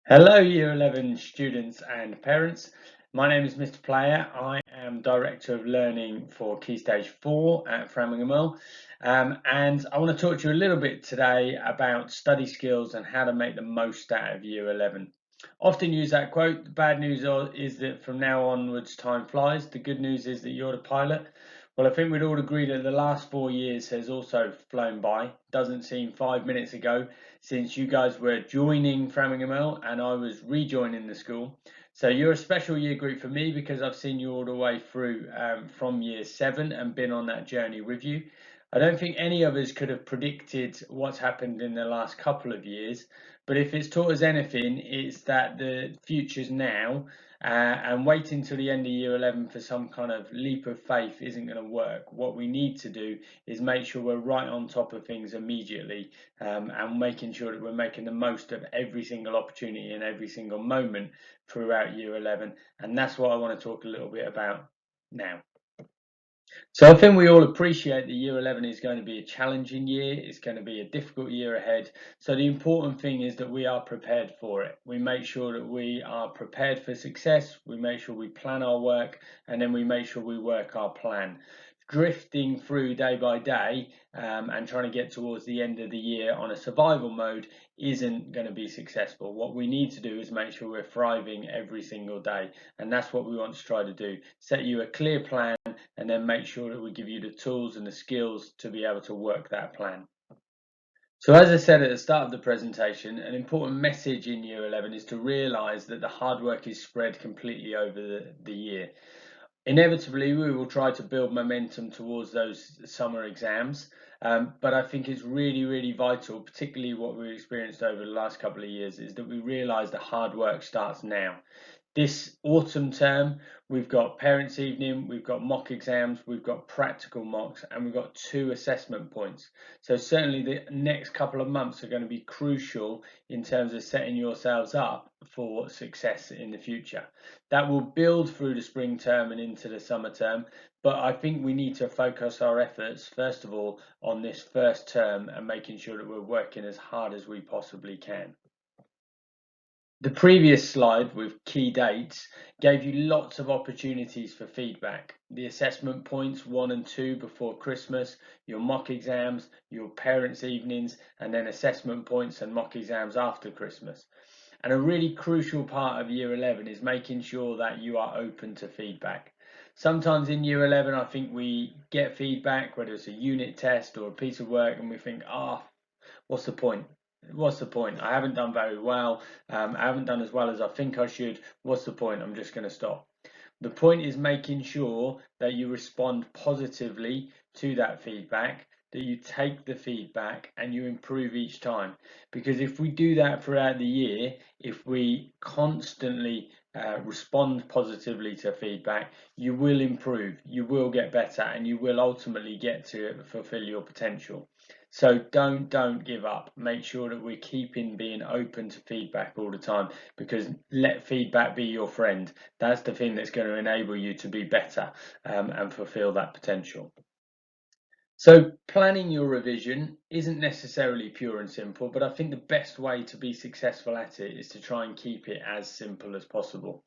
Hello, Year 11 students and parents. My name is Mr Player. I am Director of Learning for Key Stage 4 at Framingham Earl. And I want to talk to you a little bit today about study skills and how to make the most out of Year 11. Often use that quote. The bad news is that from now onwards time flies. The good news is that you're the pilot. Well, I think we'd all agree that the last 4 years has also flown by. Doesn't seem 5 minutes ago since you guys were joining Framingham Earl and I was rejoining the school. So you're a special year group for me because I've seen you all the way through from year 7 and been on that journey with you. I don't think any of us could have predicted what's happened in the last couple of years, but if it's taught us anything, it's that the future's now, and waiting till the end of year 11 for some kind of leap of faith isn't going to work. What we need to do is make sure we're right on top of things immediately, and making sure that we're making the most of every single opportunity and every single moment throughout year 11. And that's what I want to talk a little bit about now. So I think we all appreciate that year 11 is going to be a challenging year. It's going to be a difficult year ahead. So the important thing is that we are prepared for it. We make sure that we are prepared for success. We make sure we plan our work, and then we make sure we work our plan. Drifting through day by day and trying to get towards the end of the year on a survival mode isn't going to be successful. What we need to do is make sure we're thriving every single day, and that's what we want to try to do. Set you a clear plan and then make sure that we give you the tools and the skills to be able to work that plan. So as I said at the start of the presentation, an important message in year 11 is to realise that the hard work is spread completely over the year. Inevitably, we will try to build momentum towards those summer exams, but I think it's really vital, particularly what we've experienced over the last couple of years, is that we realise that hard work starts now. This autumn term, we've got parents' evening, we've got mock exams, we've got practical mocks, and we've got 2 assessment points. So certainly the next couple of months are going to be crucial in terms of setting yourselves up for success in the future. That will build through the spring term and into the summer term, but I think we need to focus our efforts, first of all, on this first term and making sure that we're working as hard as we possibly can. The previous slide with key dates gave you lots of opportunities for feedback. The assessment points 1 and 2 before Christmas, your mock exams, your parents' evenings, and then assessment points and mock exams after Christmas. And a really crucial part of year 11 is making sure that you are open to feedback. Sometimes in year 11, I think we get feedback, whether it's a unit test or a piece of work, and we think, what's the point? What's the point? I haven't done very well. I haven't done as well as I think I should. What's the point? I'm just going to stop. The point is making sure that you respond positively to that feedback, that you take the feedback and you improve each time. Because if we do that throughout the year, if we constantly respond positively to feedback, you will improve, you will get better, and you will ultimately get to fulfill your potential. So don't give up. Make sure that we're being open to feedback all the time, because let feedback be your friend. That's the thing that's going to enable you to be better and fulfill that potential. So planning your revision isn't necessarily pure and simple, but I think the best way to be successful at it is to try and keep it as simple as possible.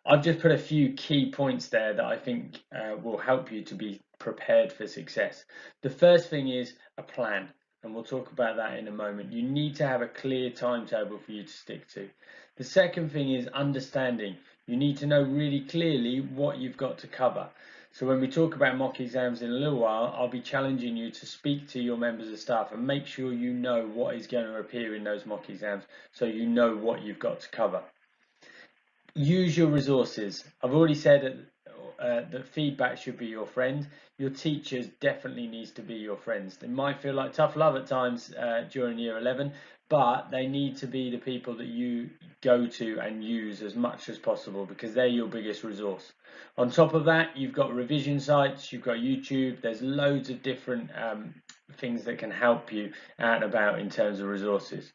I've just put a few key points there that I think will help you to be prepared for success. The first thing is a plan, and we'll talk about that in a moment. You need to have a clear timetable for you to stick to. The second thing is understanding. You need to know really clearly what you've got to cover. So when we talk about mock exams in a little while, I'll be challenging you to speak to your members of staff and make sure you know what is going to appear in those mock exams, so you know what you've got to cover. Use your resources. I've already said that feedback should be your friend. Your teachers definitely needs to be your friends. They might feel like tough love at times during year 11, but they need to be the people that you go to and use as much as possible, because they're your biggest resource. On top of that, you've got revision sites, you've got YouTube. There's loads of different things that can help you out and about in terms of resources.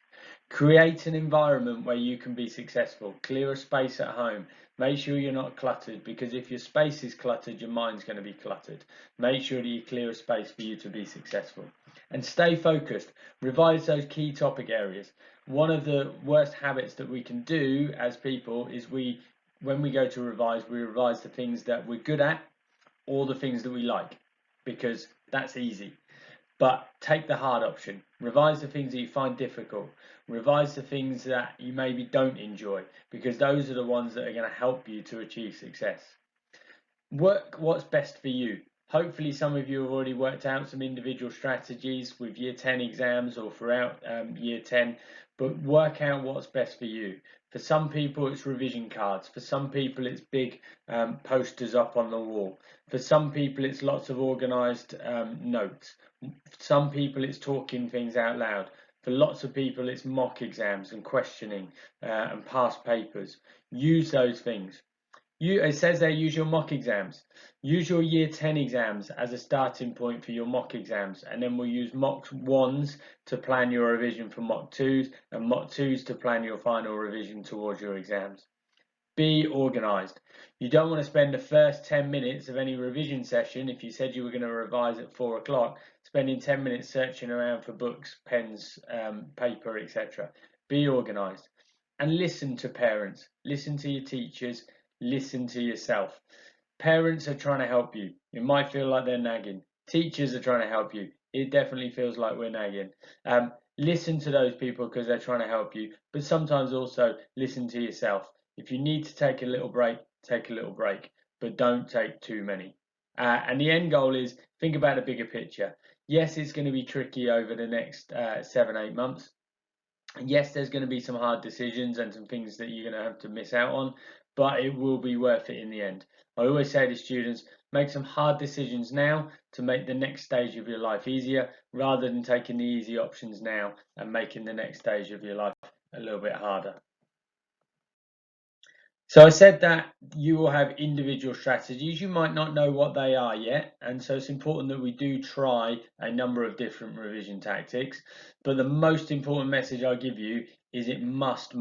Create an environment where you can be successful. Clear a space at home. Make sure you're not cluttered, because if your space is cluttered, your mind's going to be cluttered. Make sure that you clear a space for you to be successful. And stay focused. Revise those key topic areas. one of the worst habits that we can do as people is when we go to revise, we revise the things that we're good at or the things that we like, because that's easy. But take the hard option. Revise the things that you find difficult. Revise the things that you maybe don't enjoy, because those are the ones that are going to help you to achieve success. Work what's best for you. Hopefully some of you have already worked out some individual strategies with year 10 exams or throughout year 10, but work out what's best for you. For some people it's revision cards, for some people it's big posters up on the wall, for some people it's lots of organised notes, for some people it's talking things out loud, for lots of people it's mock exams and questioning and past papers. Use those things. It says there, use your mock exams. Use your year 10 exams as a starting point for your mock exams, and then we'll use mock 1s to plan your revision for mock 2s, and mock 2s to plan your final revision towards your exams. Be organised. You don't want to spend the first 10 minutes of any revision session, if you said you were going to revise at 4 o'clock, spending 10 minutes searching around for books, pens, paper, etc. Be organised. And listen to parents, listen to your teachers, listen to yourself. Parents are trying to help you. It might feel like they're nagging. Teachers are trying to help you. It definitely feels like we're nagging. Listen to those people because they're trying to help you, but sometimes also listen to yourself. If you need to take a little break, take a little break, but don't take too many. And the end goal is think about a bigger picture. Yes, it's going to be tricky over the next 7-8 months. Yes, there's going to be some hard decisions and some things that you're going to have to miss out on, but it will be worth it in the end. I always say to students, make some hard decisions now to make the next stage of your life easier, rather than taking the easy options now and making the next stage of your life a little bit harder. So I said that you will have individual strategies. You might not know what they are yet, and so it's important that we do try a number of different revision tactics. But the most important message I give you is it must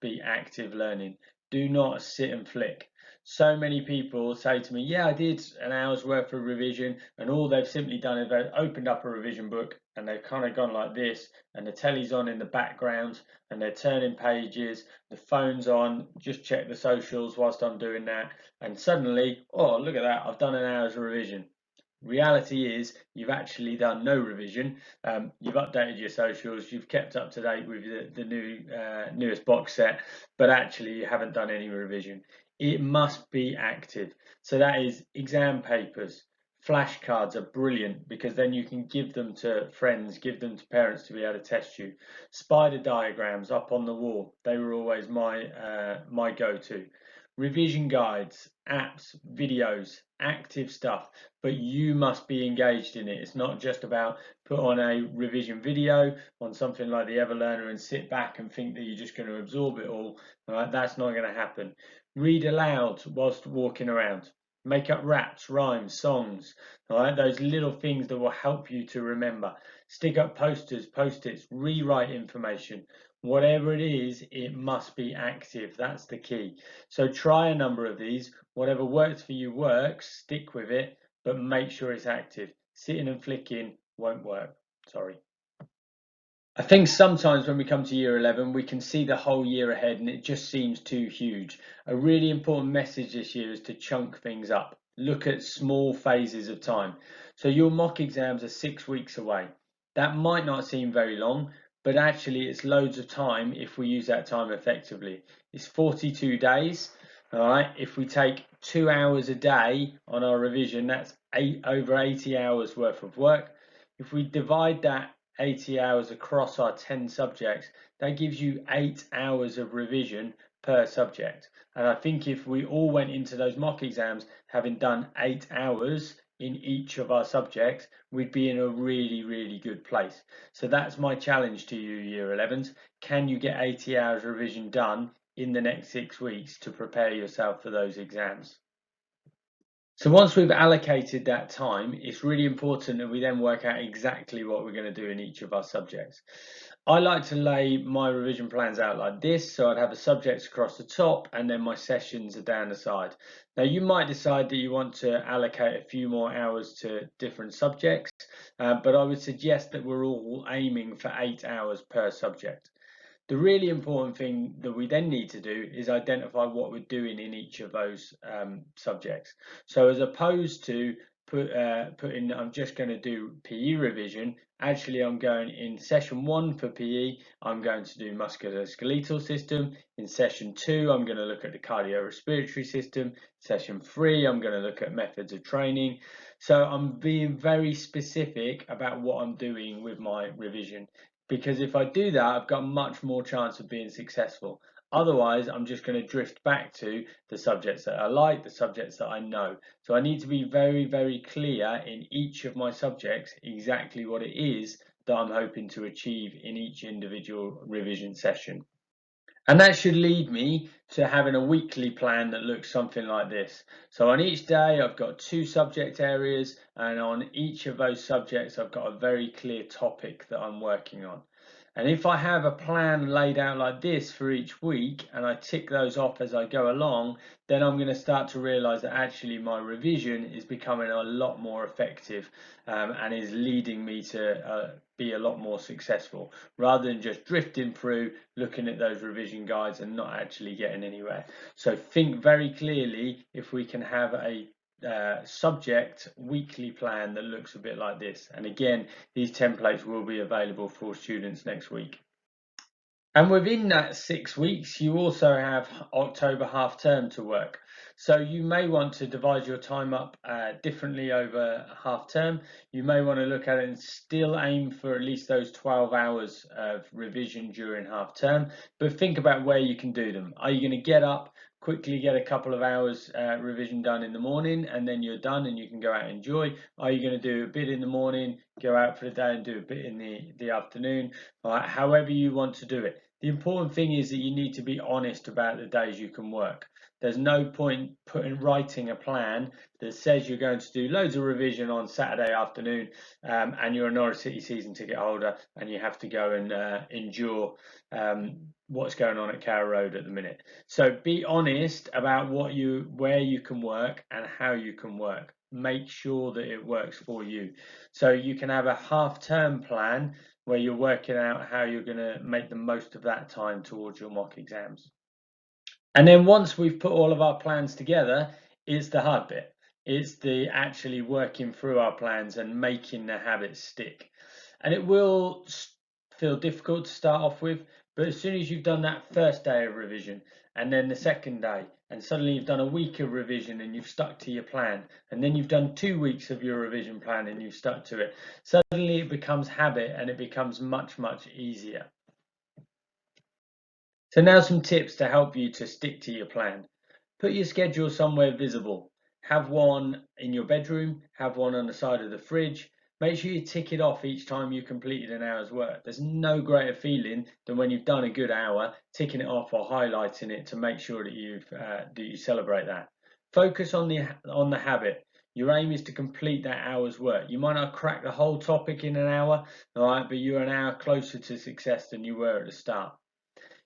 be active learning. Do not sit and flick. So many people say to me, yeah, I did an hour's worth of revision, and all they've simply done is they've opened up a revision book and they've kind of gone like this, and the telly's on in the background, and they're turning pages, the phone's on, just check the socials whilst I'm doing that, and suddenly, oh, look at that, I've done an hour's revision. Reality is you've actually done no revision. You've updated your socials, you've kept up to date with the newest box set, but actually you haven't done any revision. It must be active. So that is exam papers. Flashcards are brilliant because then you can give them to friends, give them to parents to be able to test you. Spider diagrams up on the wall, they were always my go-to. Revision guides, apps, videos, active stuff, but you must be engaged in it. It's not just about put on a revision video on something like the Everlearner and sit back and think that you're just going to absorb it all. Right? That's not going to happen. Read aloud whilst walking around. Make up raps, rhymes, songs, all right? Those little things that will help you to remember. Stick up posters, post-its, rewrite information. Whatever it is, it must be active. That's the key. So try a number of these. Whatever works for you works, stick with it, but make sure it's active. Sitting and flicking won't work. Sorry. I think sometimes when we come to year 11, we can see the whole year ahead and it just seems too huge. A really important message this year is to chunk things up. Look at small phases of time. So your mock exams are 6 weeks away. That might not seem very long, but actually it's loads of time if we use that time effectively. It's 42 days. All right, if we take 2 hours a day on our revision, that's over 80 hours worth of work. If we divide that 80 hours across our 10 subjects, that gives you 8 hours of revision per subject. And I think if we all went into those mock exams having done 8 hours in each of our subjects, we'd be in a really good place. So that's my challenge to you, year 11s. Can you get 80 hours revision done in the next 6 weeks to prepare yourself for those exams? So once we've allocated that time, it's really important that we then work out exactly what we're going to do in each of our subjects. I like to lay my revision plans out like this, so I'd have the subjects across the top and then my sessions are down the side. Now you might decide that you want to allocate a few more hours to different subjects, but I would suggest that we're all aiming for 8 hours per subject. The really important thing that we then need to do is identify what we're doing in each of those subjects. So as opposed to putting, I'm just going to do PE revision, actually I'm going in session 1 for PE, I'm going to do musculoskeletal system. In session 2, I'm going to look at the cardiorespiratory system. Session 3, I'm going to look at methods of training. So I'm being very specific about what I'm doing with my revision, because if I do that, I've got much more chance of being successful. Otherwise, I'm just going to drift back to the subjects that I like, the subjects that I know. So I need to be very, very clear in each of my subjects exactly what it is that I'm hoping to achieve in each individual revision session. And that should lead me to having a weekly plan that looks something like this. So on each day, I've got 2 subject areas, and on each of those subjects, I've got a very clear topic that I'm working on. And if I have a plan laid out like this for each week, and I tick those off as I go along, then I'm going to start to realize that actually my revision is becoming a lot more effective, and is leading me to be a lot more successful, rather than just drifting through looking at those revision guides and not actually getting anywhere. So think very clearly if we can have a subject weekly plan that looks a bit like this. And again, these templates will be available for students next week. And within that 6 weeks, you also have October half term to work. So you may want to divide your time up differently over half term. You may want to look at it and still aim for at least those 12 hours of revision during half term, but think about where you can do them. Are you going to get up, quickly get a couple of hours revision done in the morning, and then you're done and you can go out and enjoy? Are you going to do a bit in the morning, go out for the day and do a bit in the afternoon? However you want to do it. The important thing is that you need to be honest about the days you can work. There's no point writing a plan that says you're going to do loads of revision on Saturday afternoon, and you're a Norwich City season ticket holder and you have to go and endure what's going on at Carrow Road at the minute. So be honest about where you can work and how you can work. Make sure that it works for you. So you can have a half-term plan where you're working out how you're going to make the most of that time towards your mock exams. And then once we've put all of our plans together, it's the hard bit. It's the actually working through our plans and making the habits stick. And it will feel difficult to start off with, but as soon as you've done that first day of revision, and then the second day, and suddenly you've done a week of revision and you've stuck to your plan, and then you've done 2 weeks of your revision plan and you've stuck to it, suddenly it becomes habit and it becomes much, much easier. So now some tips to help you to stick to your plan. Put your schedule somewhere visible. Have one in your bedroom, have one on the side of the fridge. Make sure you tick it off each time you completed an hour's work. There's no greater feeling than when you've done a good hour, ticking it off or highlighting it to make sure that you celebrate that. Focus on the habit. Your aim is to complete that hour's work. You might not crack the whole topic in an hour, all right, but you're an hour closer to success than you were at the start.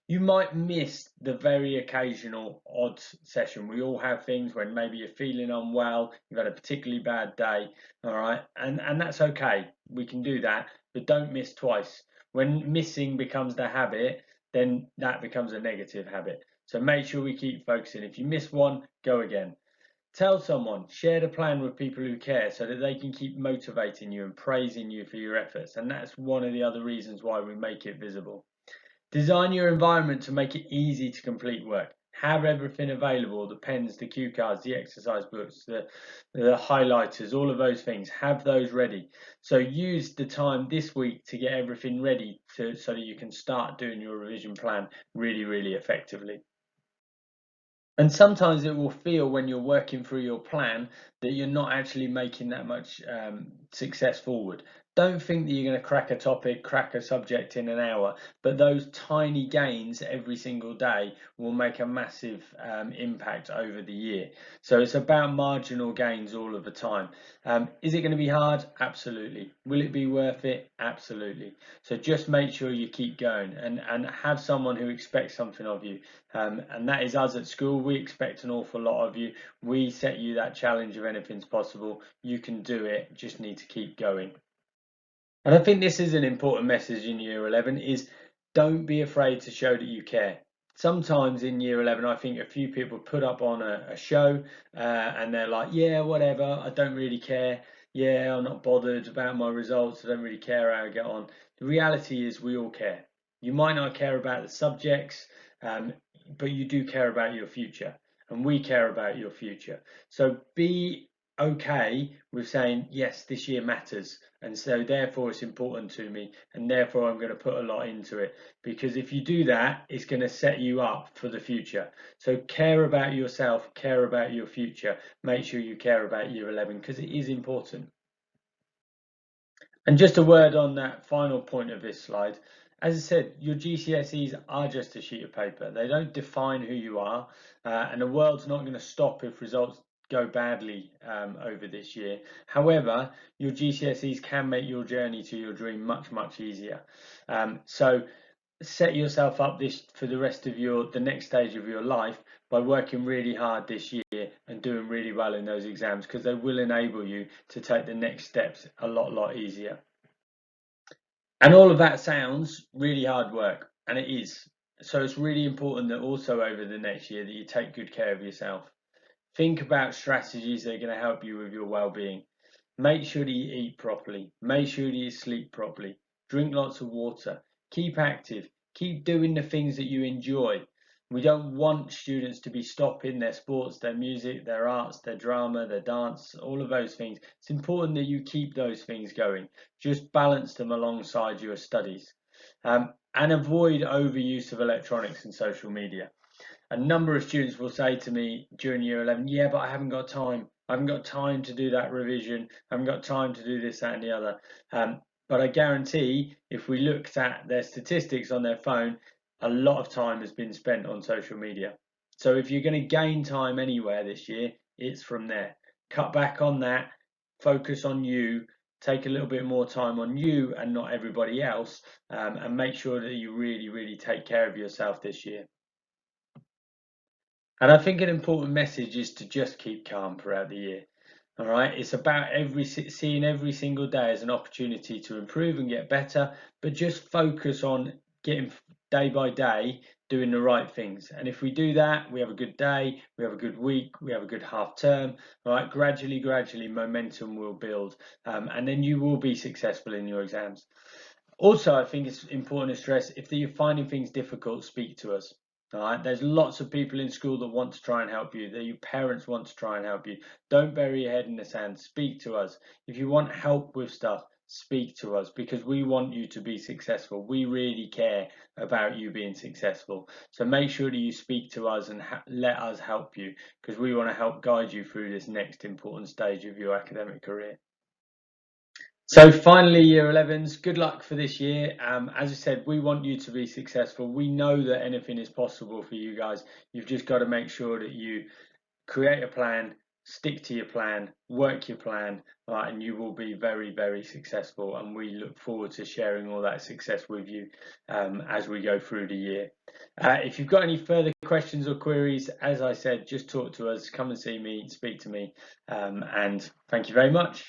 You might miss the very occasional odd session. We all have things when maybe you're feeling unwell, you've had a particularly bad day, all right, and that's okay. We can do that, but don't miss twice. When missing becomes the habit, then that becomes a negative habit. So make sure we keep focusing. If you miss one, go again. Tell someone, share the plan with people who care so that they can keep motivating you and praising you for your efforts. And that's one of the other reasons why we make it visible. Design your environment to make it easy to complete work. Have everything available, the pens, the cue cards, the exercise books, the highlighters, all of those things. Have those ready. So use the time this week to get everything ready so that you can start doing your revision plan really, really effectively. And sometimes it will feel when you're working through your plan that you're not actually making that much success forward. Don't think that you're going to crack a topic, crack a subject in an hour, but those tiny gains every single day will make a massive impact over the year. So it's about marginal gains all of the time. Is it going to be hard? Absolutely. Will it be worth it? Absolutely. So just make sure you keep going and have someone who expects something of you. And that is us at school. We expect an awful lot of you. We set you that challenge of anything's possible. You can do it, just need to keep going. And I think this is an important message in year 11 is don't be afraid to show that you care. Sometimes in year 11, I think a few people put up on a show and they're like, yeah, whatever, I don't really care. Yeah, I'm not bothered about my results. I don't really care how I get on. The reality is we all care. You might not care about the subjects, um, but you do care about your future, and we care about your future. So be okay with saying, yes, this year matters, and so therefore it's important to me, and therefore I'm going to put a lot into it. Because if you do that, it's going to set you up for the future. So care about yourself, care about your future. Make sure you care about year 11 because it is important. And just a word on that final point of this slide. As I said, your GCSEs are just a sheet of paper. They don't define who you are, and the world's not going to stop if results go badly over this year. However, your GCSEs can make your journey to your dream much, much easier. So set yourself up this for the rest of the next stage of your life by working really hard this year and doing really well in those exams, because they will enable you to take the next steps a lot easier. And all of that sounds really hard work, and it is. So it's really important that also over the next year that you take good care of yourself. Think about strategies that are going to help you with your well-being. Make sure that you eat properly. Make sure that you sleep properly. Drink lots of water. Keep active. Keep doing the things that you enjoy. We don't want students to be stopping their sports, their music, their arts, their drama, their dance, all of those things. It's important that you keep those things going. Just balance them alongside your studies. And avoid overuse of electronics and social media. A number of students will say to me during year 11, yeah, but I haven't got time. I haven't got time to do that revision. I haven't got time to do this, that, and the other. But I guarantee if we looked at their statistics on their phone, a lot of time has been spent on social media. So if you're going to gain time anywhere this year, it's from there. Cut back on that, focus on you, take a little bit more time on you and not everybody else, and make sure that you really take care of yourself this year. And I think an important message is to just keep calm throughout the year. All right, it's about seeing every single day as an opportunity to improve and get better, but just focus on getting day by day doing the right things. And if we do that, we have a good day, we have a good week, we have a good half term. All right, gradually, momentum will build, and then you will be successful in your exams. Also, I think it's important to stress if you're finding things difficult, speak to us. All right, there's lots of people in school that want to try and help you. That your parents want to try and help you. Don't bury your head in the sand. Speak to us. If you want help with stuff, speak to us because we want you to be successful. We really care about you being successful. So make sure that you speak to us and let us help you because we want to help guide you through this next important stage of your academic career. So finally, year 11s, good luck for this year. As I said, we want you to be successful. We know that anything is possible for you guys. You've just got to make sure that you create a plan, stick to your plan, work your plan, and you will be very successful. And we look forward to sharing all that success with you as we go through the year. If you've got any further questions or queries, as I said, just talk to us, come and see me, speak to me, and thank you very much.